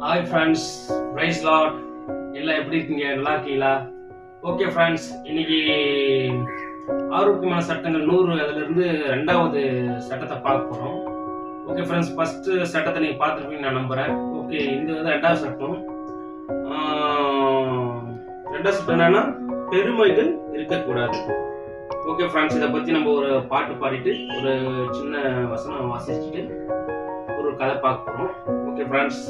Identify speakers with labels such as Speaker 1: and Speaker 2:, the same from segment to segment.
Speaker 1: Hi friends, price Lord. எல்லாம் எப்படி இருக்கீங்க? நல்லா இருக்கீங்களா? ஓகே ஃப்ரெண்ட்ஸ், இன்னைக்கு ஆரோக்கியமான சட்டங்கள் 100 அதிலிருந்து 2வது சட்டத்தை பார்க்க போகிறோம். ஓகே ஃப்ரெண்ட்ஸ், ஃபஸ்ட்டு சட்டத்தை நீங்கள் பார்த்துருப்பீங்கன்னு நான் நம்புகிறேன். ஓகே, இது வந்து 2வது சட்டம். 2வது சட்டம் என்னன்னா, பெருமைகள் இருக்கக்கூடாது. ஓகே ஃப்ரெண்ட்ஸ், இதை பற்றி நம்ம ஒரு பாட்டு பாடிட்டு ஒரு சின்ன வசனம் வாசிச்சுட்டு ஒரு கதை பார்க்க போகிறோம். ஓகே ஃப்ரெண்ட்ஸ்,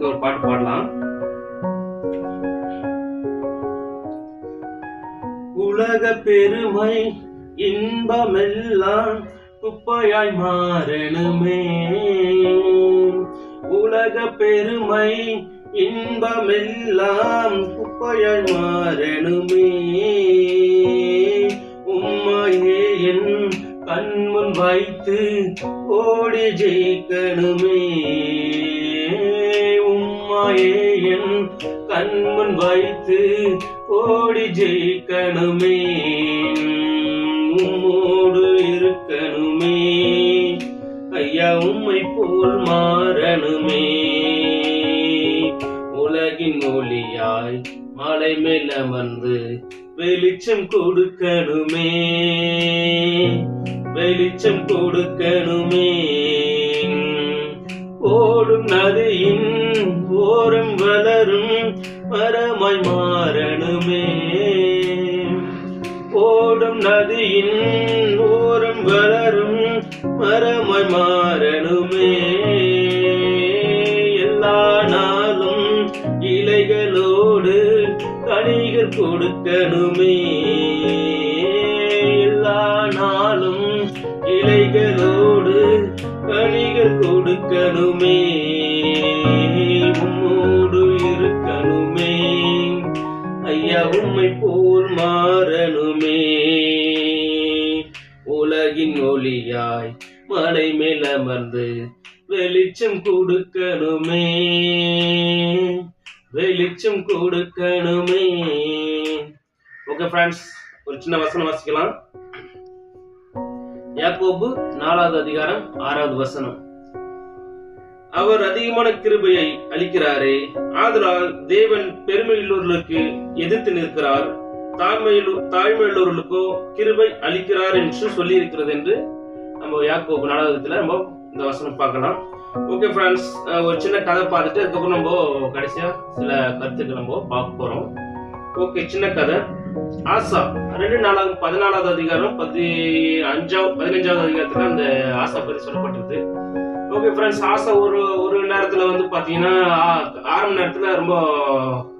Speaker 1: ஒரு பாட்டு பாடலாம். உலக பெருமை இன்பமெல்லாம் குப்பையாய் மாறணுமே. உலக பெருமை இன்பமெல்லாம் குப்பையாய் மாறணுமே. உம்மையே என் கண்முன் வைத்து ஓடி ஜெயிக்கணுமே. உம்மையே என் கண்முன் வைத்து ஓடி ஜெயிக்கணுமே. உம்மோடு இருக்கணுமே. ஐயா, உம்மை போல் மாறணுமே. உலகின் ஒளியாய் மலை மேல வந்து வெளிச்சம் கொடுக்கணுமே. வெளிச்சம் கொடுக்கணுமே. ஓடும் நதியின் ஓரம் வளரும் மரமாய் மாறணுமே. ஓடும் நதியின் ஓரம் வளரும் மரமாய் மாறணுமே. எல்லா நாளும் இலைகளோடு கனிகள் கொடுக்கணுமே. எல்லா நாளும் இலைகளோடு கனிகள் கொடுக்கணுமே. உம்மோடு இருக்கணுமே. ஐயா, உம்மை போல் மாறணுமே. உலகின் ஒளியாய் மலை மேல் அமர்ந்து வெளிச்சம் கொடுக்கணுமே. வெளிச்சம் கொடுக்கணுமே. ஓகே ஃப்ரெண்ட்ஸ், ஒரு சின்ன வசனம் வாசிக்கலாம். யாக்கோபு 4வது அதிகாரம் 6வது வசனம். அவர் அதிகமான கிருபையை அளிக்கிறாரே, ஆதலால் தேவன் பெருமையுள்ளவர்களுக்கு எதிர்த்து நிற்கிறார், தாழ்மையுள்ளவர்களுக்கோ கிருபை அளிக்கிறார் என்று சொல்லி இருக்கிறது என்று நம்ம யாக்கோபு 4வது நம்ம இந்த வசனம் பார்க்கலாம். ஓகே ஃப்ரெண்ட்ஸ், ஒரு சின்ன கதை பார்த்துட்டு அதுக்கப்புறம் நம்ம கடைசியா சில கருத்துக்கள் நம்ம பார்க்க போறோம். ஓகே, சின்ன கதை. ஆசா 14வது அதிகாரம் 15வது அதிகாரத்துல அந்த ஆசா பற்றி சொல்லப்பட்டிருக்கு. ஓகே ஃப்ரெண்ட்ஸ், ஆசா ஒரு நேரத்துல வந்து பாத்தீங்கன்னா ஆரம்ப நேரத்துல ரொம்ப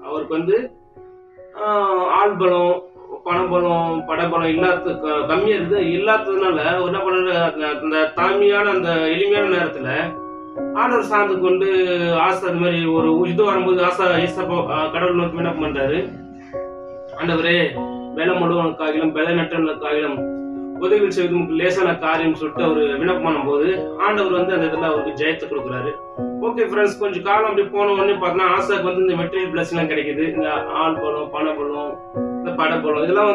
Speaker 1: அவருக்கு வந்து ஆள் பலம், பணபலம், படபலம் இல்லாத கம்மியா இருந்து இல்லாததுனால என்ன பண்றாரு, அந்த தாழ்மையான அந்த எளிமையான நேரத்துல ஆண்டவர் சார்ந்து கொண்டு ஆசா அது மாதிரி ஒரு இது வரும்போது ஆசா கடவுள் நோக்கி என்ன பண்றாரு, ஆண்டவரே வேலை முழுவனுக்காகிலும் வேலை நட்டனுக்காகிலும் உதவி செய்வதற்கு லேசான காரியம் சொல்லிட்டு அவர் விண்ணப்பம் பண்ணும் போது ஆண்டவர் வந்து அந்த இடத்துல அவருக்கு ஜெயத்தை கொடுக்குறாரு. ஓகே ஃப்ரெண்ட்ஸ், கொஞ்சம் காலம் அப்படி போன உடனே பார்த்தோன்னா ஆசாக்கு வந்து இந்த மெட்டீரியல் பிளஸ் எல்லாம் கிடைக்குது. இந்த ஆள் பலம், பண பலம், இந்த பட பலம் இதெல்லாம்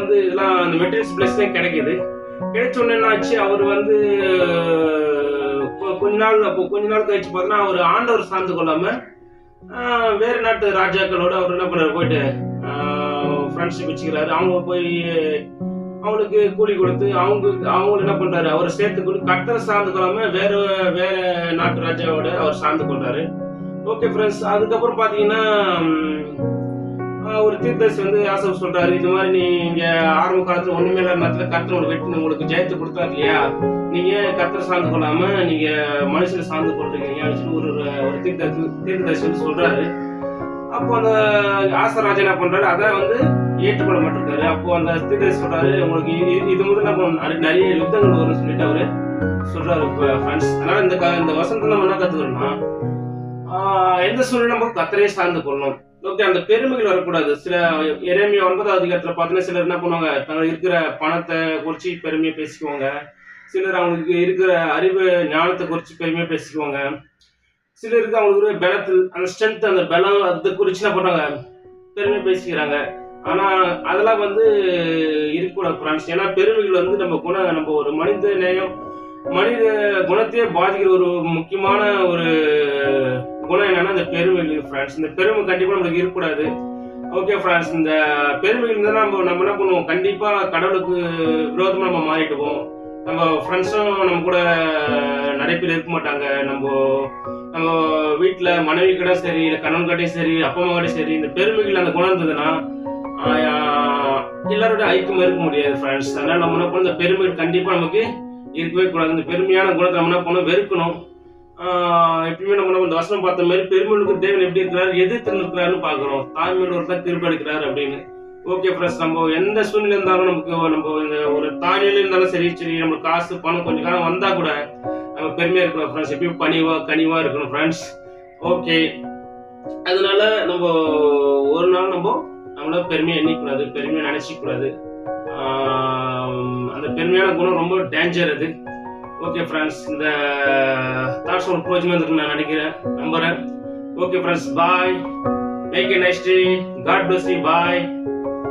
Speaker 1: அந்த மெட்டீரியல்ஸ் பிளஸ் தான் கிடைக்குது. கிடைச்ச உடனே என்ன ஆச்சு, அவர் வந்து கொஞ்ச நாள் கழிச்சு பார்த்தோன்னா அவர் ஆண்டவர் சார்ந்து கொள்ளாம வேற நாட்டு ராஜாக்களோட அவர் என்ன பண்றாரு, போயிட்டு ஃப்ரெண்ட்ஷிப் வச்சுக்கிறாரு. அவங்க போய் அவங்களுக்கு கூலி கொடுத்து அவங்க என்ன பண்றாரு, அவரை சேர்த்து கொண்டு கர்த்தரை சார்ந்து கொள்ளாம வேற நாட்டு ராஜாவோட அவர் சார்ந்து கொள்றாரு. ஓகே ஃப்ரெண்ட்ஸ், அதுக்கப்புறம் பாத்தீங்கன்னா ஒரு தீர்க்கதரிசி வந்து ஆசை சொல்றாரு, இது மாதிரி நீங்க ஆரம்ப காலத்துல ஒண்ணுமே இல்லாத நேரத்துல கர்த்தர் வெட்டி உங்களுக்கு ஜெயத்தை கொடுத்தாரு இல்லையா, நீங்க கர்த்தரை சார்ந்து கொள்ளாம நீங்க மனுஷனை சார்ந்து கொள்றீங்க ஒரு தீர்க்கதரிசி வந்து சொல்றாரு. அப்போ அந்த ஆசராஜா என்ன பண்றாரு, அதை வந்து ஏற்றுக்கொள்ள மாட்டிருக்காரு. அப்போ அந்த தீர்க்கதரிசி சொல்றாரு, உங்களுக்கு இது முதல் நம்ம நிறைய யுத்தங்கள் வரும்னு சொல்லிட்டு அவரு சொல்றாரு ஃப்ரெண்ட்ஸ். அதனால இந்த வசனத்தை நம்ம என்ன கத்துக்கணும்னா, எந்த சூழ்நிலை நம்ம கர்த்தரையே சார்ந்து கொள்ளணும். ஓகே, அந்த பெருமைகள் வரக்கூடாது. சில எரேமியா 9வது அதிகாரத்துல பார்த்தீங்கன்னா சிலர் என்ன பண்ணுவாங்க, தங்க இருக்கிற பணத்தை குறிச்சு பெருமையை பேசிக்குவாங்க. சிலர் அவங்களுக்கு இருக்கிற அறிவு ஞானத்தை குறிச்சு பெருமையை பேசிக்குவாங்க. சிலருக்கு அவங்களுக்கு பலத்தில் அந்த ஸ்ட்ரென்த், அந்த பலம் அதை குறிச்சு என்ன பண்றாங்க, பெருமை பேசிக்கிறாங்க. ஆனா அதெல்லாம் வந்து இருக்கக்கூடாது ஃப்ரெண்ட்ஸ். ஏன்னா பெருமைகள் வந்து நம்ம ஒரு மனித நேயம், மனித குணத்தையே பாதிக்கிற ஒரு முக்கியமான ஒரு குணம் என்னன்னா இந்த பெருமை ஃப்ரெண்ட்ஸ். இந்த பெருமை கண்டிப்பா நம்மளுக்கு இருக்கக்கூடாது. ஓகே ஃப்ரெண்ட்ஸ், இந்த பெருமை இருந்தால் நம்ம என்ன பண்ணுவோம், கண்டிப்பா கடவுளுக்கு விரோதமா நம்ம மாறிடுவோம். நம்ம ஃப்ரெண்ட்ஸும் நம்ம கூட நிறைய பேர் இருக்க மாட்டாங்க. நம்ம வீட்டில் மனைவி கிட்ட சரி, இல்லை கணவன் கிட்டையும் சரி, அப்பா அம்மா கிட்டையும் சரி, இந்த பெருமைகள் அந்த குணம் இருந்ததுன்னா எல்லாரோட ஐக்கியமா இருக்க முடியாது ஃப்ரெண்ட்ஸ். அதனால நம்ம என்ன பண்ணணும், இந்த பெருமைகள் கண்டிப்பா நமக்கு இருக்கவே கூடாது. இந்த பெருமையான குணத்தை நம்ம என்ன பண்ணணும், வெறுக்கணும். எப்பயுமே நம்ம இந்த வசனம் பார்த்த மாதிரி பெருமைகளுக்கு தேவன் எப்படி இருக்கிறார், எதிர்த்து இருக்கிறாருன்னு பாக்குறோம். தாய்மையோட ஒருத்தர் திருப்பி எடுக்கிறாரு அப்படின்னு. ஓகே ஃப்ரெண்ட்ஸ், நம்ம எந்த சூழ்நிலை இருந்தாலும் நம்ம இந்த ஒரு தாய்நிலை இருந்தாலும் சரி, நம்மளுக்கு காசு பணம் கொஞ்சம் காலம் வந்தா கூட நம்ம பெருமையா இருக்கணும் ஃப்ரெண்ட்ஸ். எப்பயும் கனிவா இருக்கணும் ஃப்ரெண்ட்ஸ். ஓகே, அதனால நம்ம ஒரு நாள் நம்மள பெருமையை எண்ணிக்கூடாது, பெருமையை நினைச்சிக்க கூடாது. அந்த பெருமையான குணம் ரொம்ப டேஞ்சர் அது. ஓகே ஃப்ரெண்ட்ஸ், இந்த தாட்ஸ் ஒரு பிரோஜனம் இருக்கு நான் நம்புறேன். Okay friends, bye. Make a nice day. God bless you. Bye.